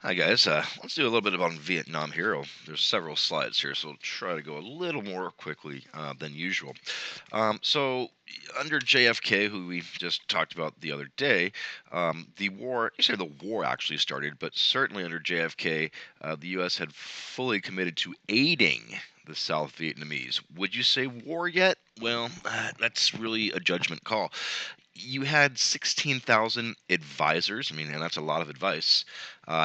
Hi guys, let's do a little bit about Vietnam here. There's several slides here, so I'll try to go a little more quickly than usual. Under JFK, who we just talked about the other day, the war, you say the war actually started, but certainly under JFK, the U.S. had fully committed to aiding the South Vietnamese. Would you say war yet? Well, that's really a judgment call. You had 16,000 advisors. I mean, and that's a lot of advice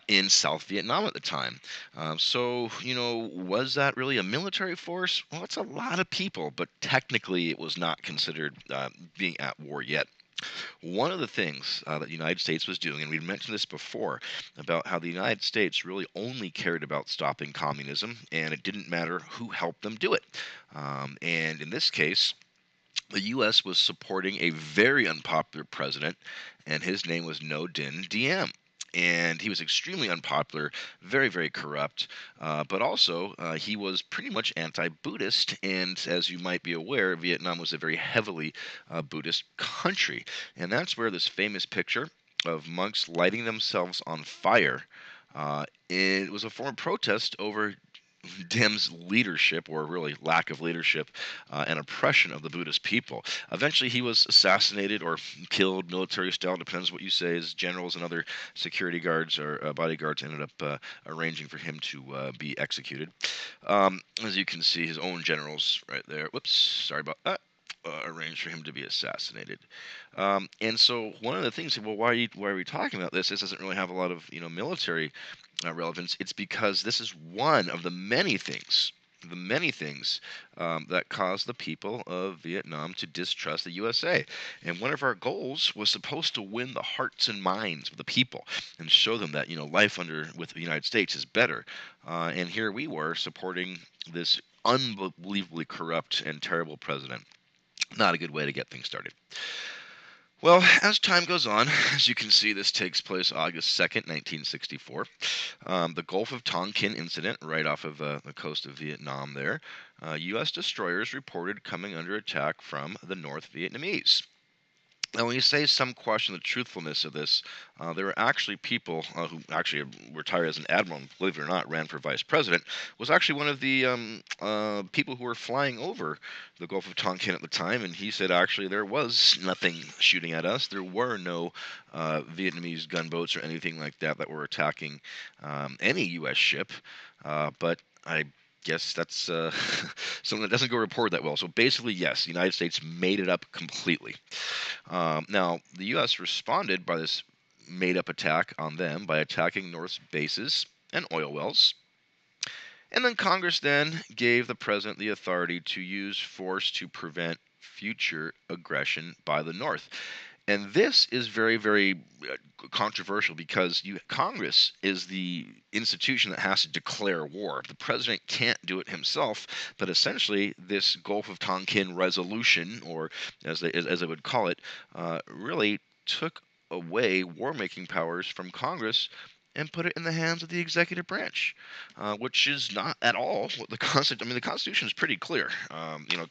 in South Vietnam at the time. Was that really a military force? Well, it's a lot of people, but technically it was not considered being at war yet. One of the things that the United States was doing, and we'd mentioned this before, about how the United States really only cared about stopping communism, and it didn't matter who helped them do it. And in this case, the U.S. was supporting a very unpopular president, and his name was Ngo Dinh Diem. And he was extremely unpopular, very, very corrupt, but also he was pretty much anti Buddhist. And as you might be aware, Vietnam was a very heavily Buddhist country. And that's where this famous picture of monks lighting themselves on fire. It was a form of protest over Dim's leadership, or really lack of leadership, and oppression of the Buddhist people. Eventually, he was assassinated or killed, military style, depends what you say. His generals and other security guards or bodyguards ended up arranging for him to be executed. As you can see, his own generals right there. Whoops, sorry about that. Arranged for him to be assassinated. And so one of the things, well, why are we talking about this? This doesn't really have a lot of military relevance. It's because this is one of the many things that caused the people of Vietnam to distrust the USA. And one of our goals was supposed to win the hearts and minds of the people and show them that life under with the United States is better. And here we were supporting this unbelievably corrupt and terrible president. Not a good way to get things started. Well, as time goes on, as you can see, this takes place August 2nd, 1964. The Gulf of Tonkin incident, right off of the coast of Vietnam there. U.S. destroyers reported coming under attack from the North Vietnamese. Now, when you say some question the truthfulness of this, there were actually people who actually retired as an admiral, and believe it or not, ran for vice president, was actually one of the people who were flying over the Gulf of Tonkin at the time, and he said actually there was nothing shooting at us. There were no Vietnamese gunboats or anything like that that were attacking any U.S. ship, but I guess that's something that doesn't go reported that well. So basically, yes, the United States made it up completely. Now, the U.S. responded by this made up attack on them by attacking North's bases and oil wells. And then Congress then gave the president the authority to use force to prevent future aggression by the North. And this is very, very controversial because Congress is the institution that has to declare war. The president can't do it himself, but essentially, this Gulf of Tonkin resolution, or as I would call it, really took away war-making powers from Congress and put it in the hands of the executive branch, which is not at all what the Constitution. I mean, the Constitution is pretty clear.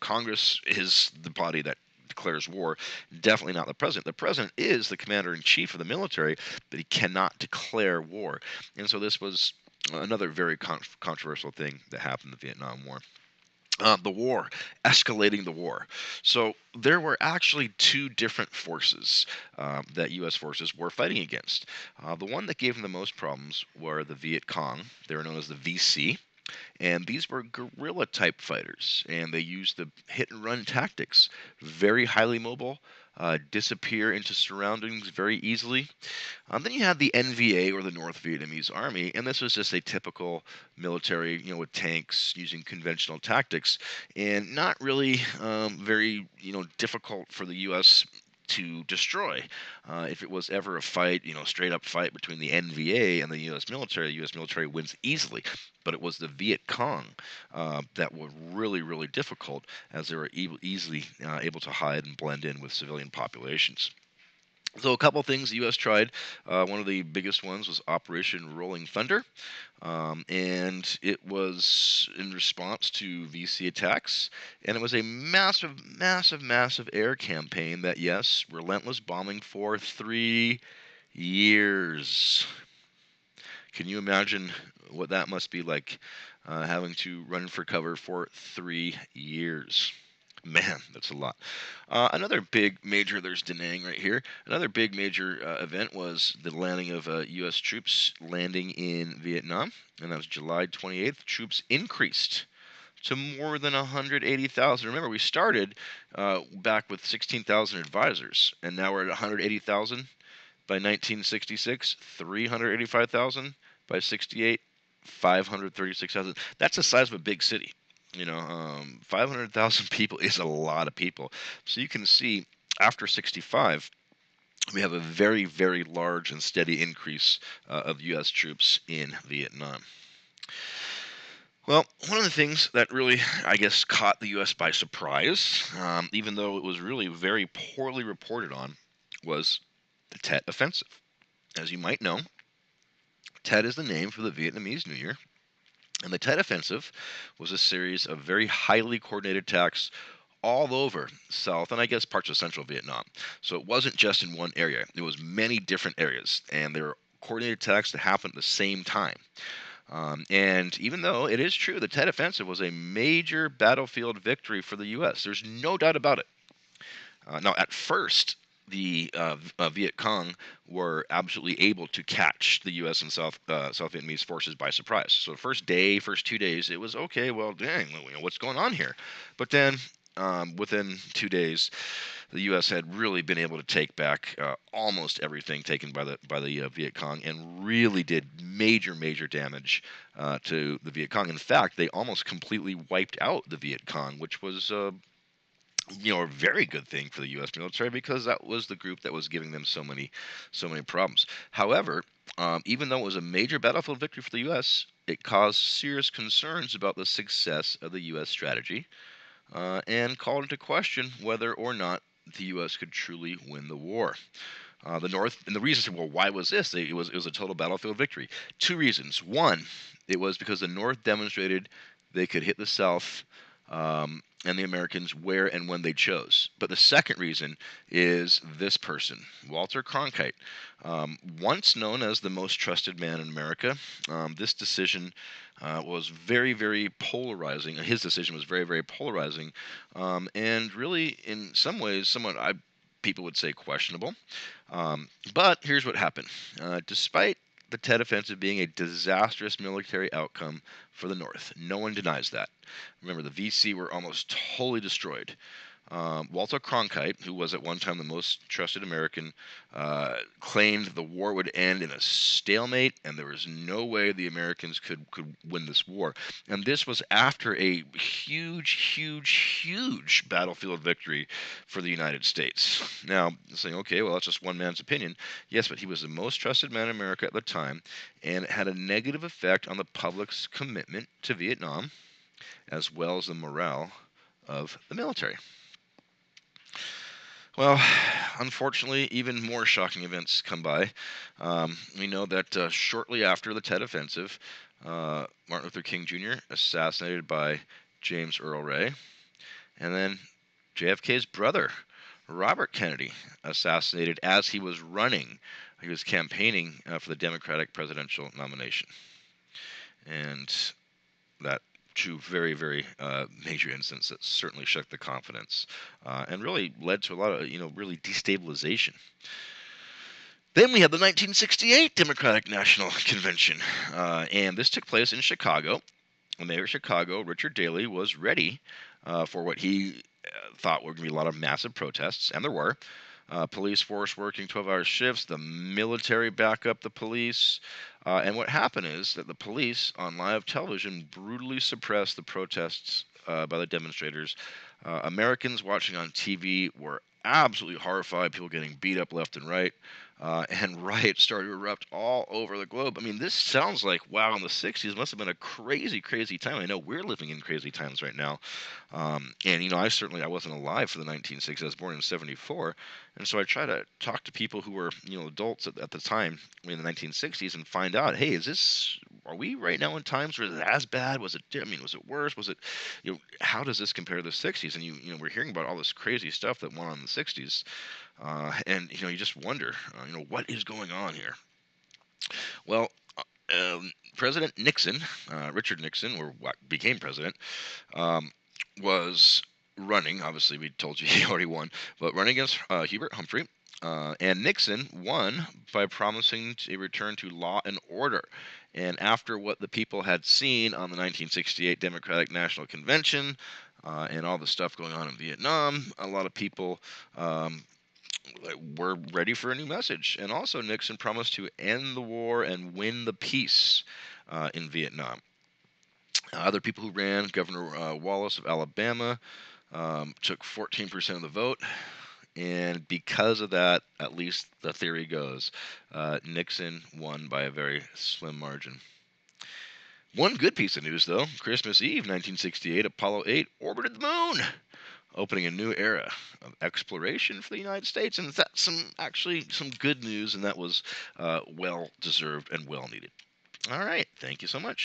Congress is the body that declares war. Definitely not the president. The president is the commander in chief of the military, but he cannot declare war. And so this was another very controversial thing that happened in the Vietnam War. The war, escalating the war. So there were actually two different forces that U.S. forces were fighting against. The one that gave them the most problems were the Viet Cong. They were known as the VC. And these were guerrilla type fighters, and they used the hit and run tactics. Very highly mobile, disappear into surroundings very easily. Then you had the NVA, or the North Vietnamese Army, and this was just a typical military, with tanks using conventional tactics, and not really very, difficult for the U.S. to destroy. If it was ever a fight, straight up fight between the NVA and the U.S. military wins easily. But it was the Viet Cong that were really, really difficult, as they were easily able to hide and blend in with civilian populations. So a couple things the U.S. tried. One of the biggest ones was Operation Rolling Thunder, and it was in response to VC attacks, and it was a massive, massive, massive air campaign that, yes, relentless bombing for 3 years. Can you imagine what that must be like, having to run for cover for 3 years? Man, that's a lot. Another big major, there's Da Nang right here. Another big major event was the landing of U.S. troops landing in Vietnam, and that was July 28th. Troops increased to more than 180,000. Remember, we started back with 16,000 advisors, and now we're at 180,000 by 1966, 385,000 by 68, 536,000. That's the size of a big city. 500,000 people is a lot of people. So you can see after 65, we have a very, very large and steady increase of U.S. troops in Vietnam. Well, one of the things that really, I guess, caught the U.S. by surprise, even though it was really very poorly reported on, was the Tet Offensive. As you might know, Tet is the name for the Vietnamese New Year, and the Tet Offensive was a series of very highly coordinated attacks all over South and I guess parts of Central Vietnam. So it wasn't just in one area. It was many different areas, and there were coordinated attacks that happened at the same time. And even though it is true the Tet Offensive was a major battlefield victory for the U.S., there's no doubt about it. Now, at first, the Viet Cong were absolutely able to catch the U.S. and South Vietnamese forces by surprise. So the first day, first 2 days, it was okay. Well, dang, what's going on here? But then, within 2 days, the U.S. had really been able to take back almost everything taken by the Viet Cong, and really did major major damage to the Viet Cong. In fact, they almost completely wiped out the Viet Cong, which was a very good thing for the U.S. military, because that was the group that was giving them so many problems. However, even though it was a major battlefield victory for the U.S., it caused serious concerns about the success of the U.S. strategy, and called into question whether or not the U.S. could truly win the war. The North, and the reason, well, why was this? It was a total battlefield victory. Two reasons. One, it was because the North demonstrated they could hit the South, and the Americans where and when they chose. But the second reason is this person, Walter Cronkite, once known as the most trusted man in America. This decision was very, very polarizing. His decision was very, very polarizing, and really, in some ways, somewhat people would say questionable. But here's what happened. Despite the Tet Offensive being a disastrous military outcome for the North, no one denies that. Remember, the VC were almost totally destroyed. Walter Cronkite, who was at one time the most trusted American, claimed the war would end in a stalemate, and there was no way the Americans could win this war. And this was after a huge, huge, huge battlefield victory for the United States. Now, saying, okay, well, that's just one man's opinion. Yes, but he was the most trusted man in America at the time, and it had a negative effect on the public's commitment to Vietnam, as well as the morale of the military. Well, unfortunately, even more shocking events come by. We know that shortly after the Tet Offensive, Martin Luther King Jr. assassinated by James Earl Ray, and then JFK's brother, Robert Kennedy, assassinated as he was running. He was campaigning for the Democratic presidential nomination. And that two very, very major incidents that certainly shook the confidence, and really led to a lot of, really destabilization. Then we had the 1968 Democratic National Convention, and this took place in Chicago. The mayor of Chicago, Richard Daley, was ready for what he thought were going to be a lot of massive protests, and there were. Police force working 12-hour shifts, the military back up the police. And what happened is that the police on live television brutally suppressed the protests by the demonstrators. Americans watching on TV were absolutely horrified, people getting beat up left and right. And riots started to erupt all over the globe. I mean, this sounds like, wow, in the 60s must have been a crazy, crazy time. I know we're living in crazy times right now. And I wasn't alive for the 1960s. I was born in 74. And so I try to talk to people who were, adults at the time in the 1960s and find out, hey, are we right now in times where it's as bad? Was it worse? Was it, how does this compare to the 60s? And we're hearing about all this crazy stuff that went on in the 60s. And you just wonder, what is going on here? Well, President Nixon, Richard Nixon, or what became president, um, was running. Obviously, we told you he already won, but running against Hubert Humphrey. And Nixon won by promising a return to law and order. And after what the people had seen on the 1968 Democratic National Convention and all the stuff going on in Vietnam, a lot of people were ready for a new message. And also, Nixon promised to end the war and win the peace in Vietnam. Other people who ran, Governor Wallace of Alabama, took 14% of the vote. And because of that, at least the theory goes, Nixon won by a very slim margin. One good piece of news, though: Christmas Eve 1968, Apollo 8 orbited the moon, opening a new era of exploration for the United States. And that's actually some good news, and that was well deserved and well needed. All right, thank you so much.